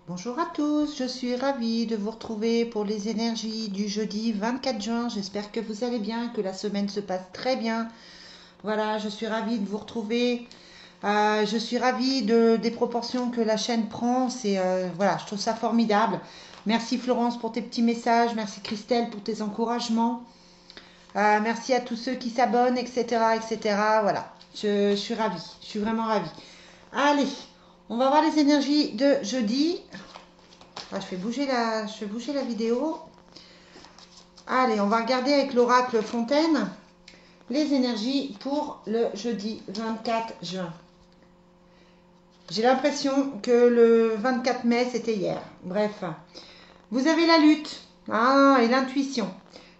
Bonjour à tous, je suis ravie de vous retrouver pour les énergies du jeudi 24 juin. J'espère que vous allez bien, que la semaine se passe très bien. Voilà, je suis ravie de vous retrouver. Je suis ravie des proportions que la chaîne prend. Voilà, je trouve ça formidable. Merci Florence pour tes petits messages. Merci Christelle pour tes encouragements. Merci à tous ceux qui s'abonnent, etc., etc. Voilà, je suis ravie. Je suis vraiment ravie. Allez, on va voir les énergies de jeudi. Je fais bouger la vidéo. Allez, on va regarder avec l'oracle Fontaine les énergies pour le jeudi 24 juin. J'ai l'impression que le 24 mai, c'était hier. Bref, vous avez la lutte et l'intuition.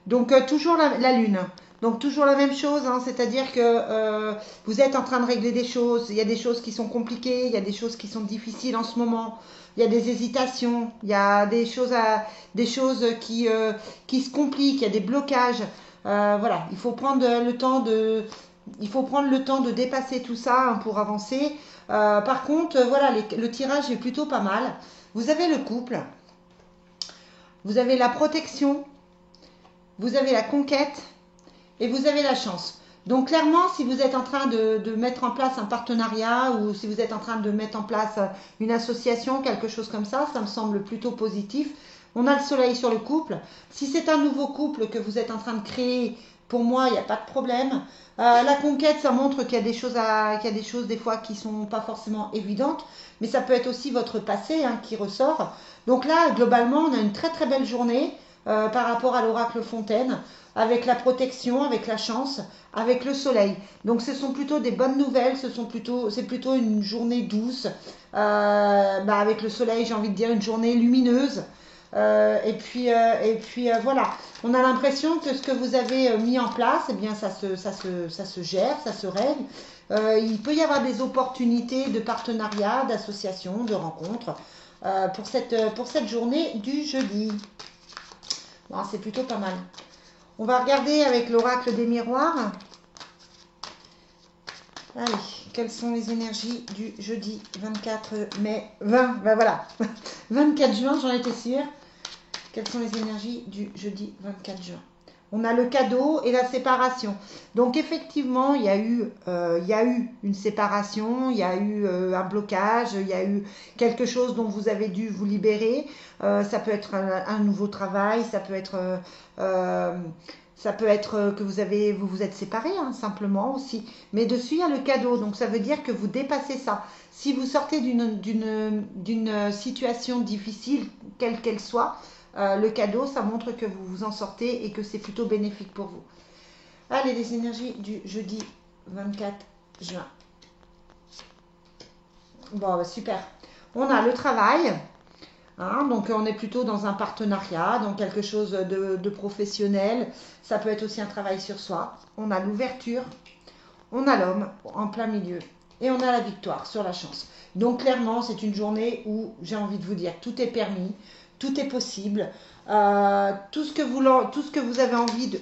Donc, toujours la lune. Donc, toujours la même chose, c'est-à-dire que vous êtes en train de régler des choses. Il y a des choses qui sont compliquées, il y a des choses qui sont difficiles en ce moment. Il y a des hésitations, il y a des choses qui se compliquent, il y a des blocages. Voilà, il faut prendre le temps de dépasser tout ça pour avancer. Par contre, voilà, le tirage est plutôt pas mal. Vous avez le couple, vous avez la protection, vous avez la conquête et vous avez la chance. Donc clairement, si vous êtes en train de mettre en place un partenariat ou si vous êtes en train de mettre en place une association, quelque chose comme ça me semble plutôt positif. On a le soleil sur le couple. Si c'est un nouveau couple que vous êtes en train de créer, pour moi, il n'y a pas de problème. La conquête, ça montre qu'il y a qu'il y a des choses des fois qui sont pas forcément évidentes, mais ça peut être aussi votre passé qui ressort. Donc là, globalement, on a une très très belle journée par rapport à l'oracle Fontaine, avec la protection, avec la chance, avec le soleil. Donc ce sont plutôt des bonnes nouvelles, c'est plutôt une journée douce, avec le soleil, j'ai envie de dire une journée lumineuse. Voilà, on a l'impression que ce que vous avez mis en place, eh bien ça se gère, ça se règle. Il peut y avoir des opportunités de partenariat, d'association, de rencontres pour cette journée du jeudi. Bon, c'est plutôt pas mal. On va regarder avec l'oracle des miroirs. Allez, quelles sont les énergies du jeudi 24 mai 20, ben voilà, 24 juin, j'en étais sûre. Quelles sont les énergies du jeudi 24 juin? On a le cadeau et la séparation. Donc effectivement, il y a eu une séparation, il y a eu un blocage, il y a eu quelque chose dont vous avez dû vous libérer. Ça peut être un nouveau travail, euh, ça peut être que vous vous êtes séparés simplement aussi. Mais dessus, il y a le cadeau. Donc ça veut dire que vous dépassez ça. Si vous sortez d'une situation difficile, quelle qu'elle soit, le cadeau, ça montre que vous vous en sortez et que c'est plutôt bénéfique pour vous. Allez, les énergies du jeudi 24 juin. Bon, super. On a le travail. Donc on est plutôt dans un partenariat, dans quelque chose de professionnel. Ça peut être aussi un travail sur soi. On a l'ouverture. On a l'homme en plein milieu. Et on a la victoire sur la chance. Donc clairement, c'est une journée où j'ai envie de vous dire, tout est permis, tout est possible. Tout ce que vous avez envie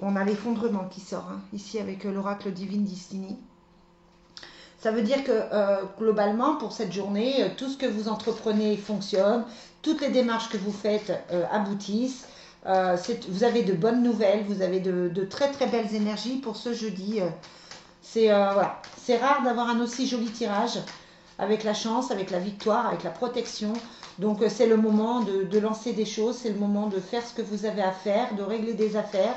on a l'effondrement qui sort ici avec l'oracle Divine Destiny. Ça veut dire que globalement, pour cette journée, tout ce que vous entreprenez fonctionne, toutes les démarches que vous faites aboutissent. Vous avez de bonnes nouvelles, vous avez de très très belles énergies pour ce jeudi. Voilà. C'est rare d'avoir un aussi joli tirage avec la chance, avec la victoire, avec la protection. Donc c'est le moment de lancer des choses, c'est le moment de faire ce que vous avez à faire, de régler des affaires.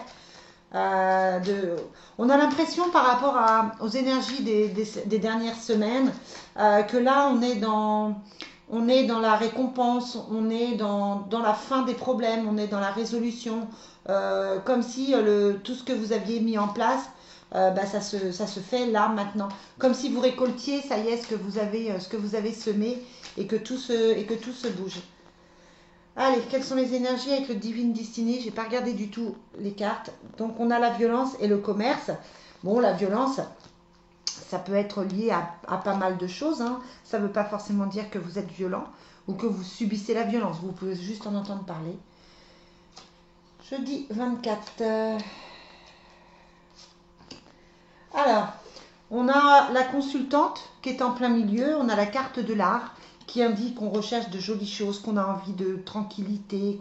On a l'impression par rapport aux énergies des dernières semaines que là on est dans la récompense, on est dans la fin des problèmes, on est dans la résolution, comme si tout ce que vous aviez mis en place, ça se fait là maintenant, comme si vous récoltiez, ça y est, ce que vous avez semé et que tout se bouge. Allez, quelles sont les énergies avec le Divine Destiny? J'ai pas regardé du tout les cartes. Donc on a la violence et le commerce. Bon, la violence, ça peut être lié à pas mal de choses. Ça ne veut pas forcément dire que vous êtes violent ou que vous subissez la violence. Vous pouvez juste en entendre parler. Jeudi 24. Alors, On a la consultante qui est en plein milieu, on a la carte de l'art qui indique qu'on recherche de jolies choses, qu'on a envie de tranquillité,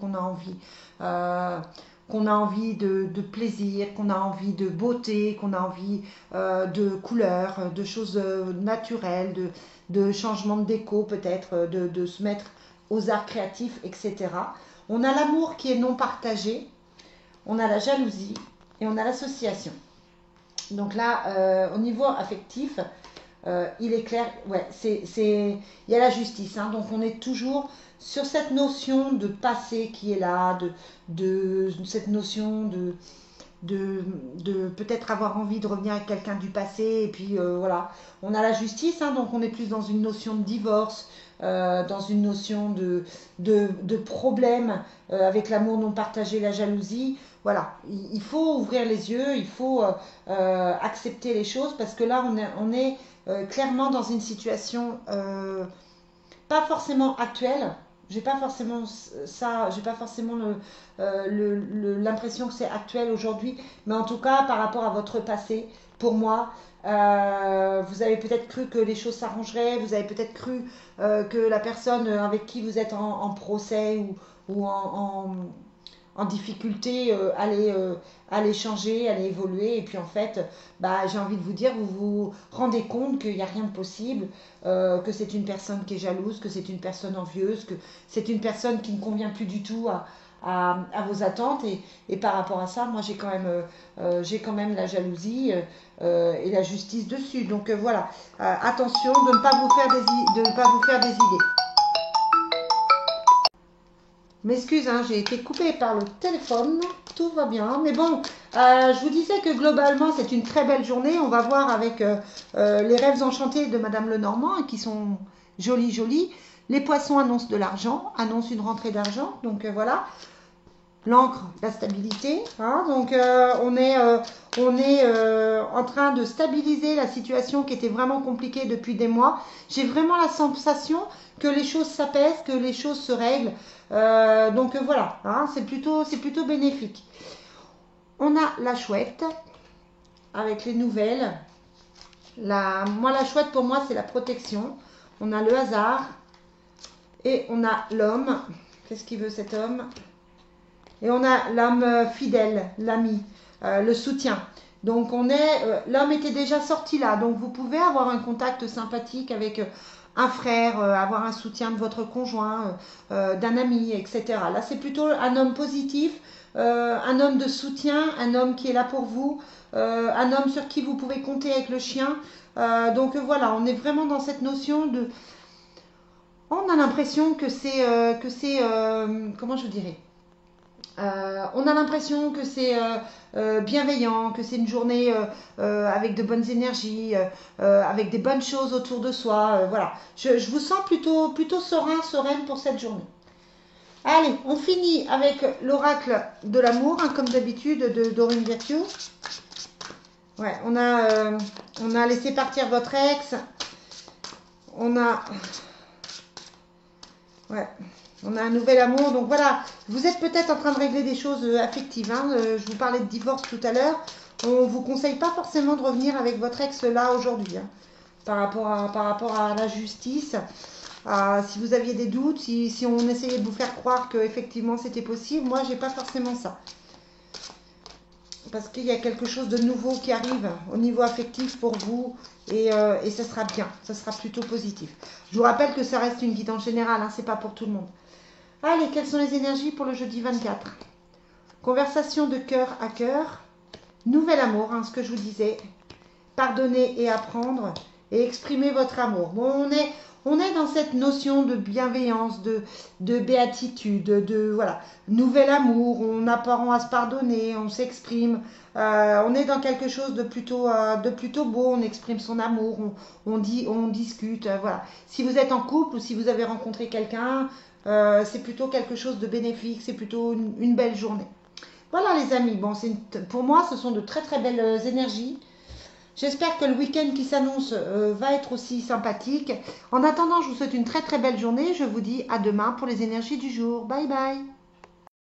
euh, qu'on a envie de plaisir, qu'on a envie de beauté, qu'on a envie de couleurs, de choses naturelles, de changements de déco peut-être, de se mettre aux arts créatifs, etc. On a l'amour qui est non partagé, on a la jalousie et on a l'association. Donc là, au niveau affectif, il est clair, ouais, il y a la justice, hein, donc on est toujours sur cette notion de passé qui est là, cette notion de peut-être avoir envie de revenir avec quelqu'un du passé, et puis voilà, on a la justice, hein, donc on est plus dans une notion de divorce, dans une notion de problème avec l'amour non partagé, la jalousie. Voilà, il faut ouvrir les yeux, il faut accepter les choses, parce que là, on est clairement dans une situation pas forcément actuelle. J'ai pas forcément ça, j'ai pas forcément l'impression que c'est actuel aujourd'hui, mais en tout cas par rapport à votre passé, pour moi, vous avez peut-être cru que les choses s'arrangeraient, vous avez peut-être cru que la personne avec qui vous êtes en procès ou en difficulté allait changer, allait évoluer. Et puis en fait, bah, j'ai envie de vous dire, vous vous rendez compte qu'il n'y a rien de possible, que c'est une personne qui est jalouse, que c'est une personne envieuse, que c'est une personne qui ne convient plus du tout à vos attentes. Et par rapport à ça, moi j'ai quand même la jalousie et la justice dessus. Donc voilà, attention de ne pas vous faire de ne pas vous faire des idées. M'excuse, hein, j'ai été coupée par le téléphone, tout va bien. Mais bon, je vous disais que globalement, c'est une très belle journée. On va voir avec les rêves enchantés de Madame Lenormand, hein, qui sont jolis, jolis. Les poissons annoncent de l'argent, annoncent une rentrée d'argent. Donc voilà, l'encre, la stabilité. Hein, donc on est en train de stabiliser la situation qui était vraiment compliquée depuis des mois. J'ai vraiment la sensation que les choses s'apaisent, que les choses se règlent. Donc voilà, hein, c'est plutôt bénéfique. On a la chouette avec les nouvelles. Moi, la chouette, pour moi, c'est la protection. On a le hasard et on a l'homme. Qu'est-ce qu'il veut cet homme? Et on a l'homme fidèle, l'ami, le soutien. Donc l'homme était déjà sorti là, donc vous pouvez avoir un contact sympathique avec un frère, avoir un soutien de votre conjoint, d'un ami, etc. Là, c'est plutôt un homme positif, un homme de soutien, un homme qui est là pour vous, un homme sur qui vous pouvez compter avec le chien. Donc voilà, on est vraiment dans cette notion de... On a l'impression que c'est comment je dirais, on a l'impression que c'est bienveillant, que c'est une journée avec de bonnes énergies, avec des bonnes choses autour de soi. Voilà, je vous sens plutôt sereine pour cette journée. Allez, on finit avec l'oracle de l'amour, hein, comme d'habitude, de Doreen Virtue. Ouais, on a laissé partir votre ex. On a... Ouais. On a un nouvel amour, donc voilà, vous êtes peut-être en train de régler des choses affectives, hein. Je vous parlais de divorce tout à l'heure, on ne vous conseille pas forcément de revenir avec votre ex là aujourd'hui, hein, par rapport à la justice. Si vous aviez des doutes, si on essayait de vous faire croire qu'effectivement c'était possible, moi j'ai pas forcément ça. Parce qu'il y a quelque chose de nouveau qui arrive au niveau affectif pour vous et ça sera bien, ça sera plutôt positif. Je vous rappelle que ça reste une guidance générale, hein, c'est pas pour tout le monde. Allez, quelles sont les énergies pour le jeudi 24? Conversation de cœur à cœur. Nouvel amour, hein, ce que je vous disais. Pardonner et apprendre. Et exprimer votre amour. Bon, on est dans cette notion de bienveillance, de béatitude, voilà. Nouvel amour, on apprend à se pardonner, on s'exprime. On est dans quelque chose de plutôt beau, on exprime son amour, on discute, voilà. Si vous êtes en couple ou si vous avez rencontré quelqu'un, c'est plutôt quelque chose de bénéfique, c'est plutôt une belle journée. Voilà les amis, bon, pour moi ce sont de très très belles énergies. J'espère que le week-end qui s'annonce va être aussi sympathique. En attendant, je vous souhaite une très très belle journée. Je vous dis à demain pour les énergies du jour. Bye bye.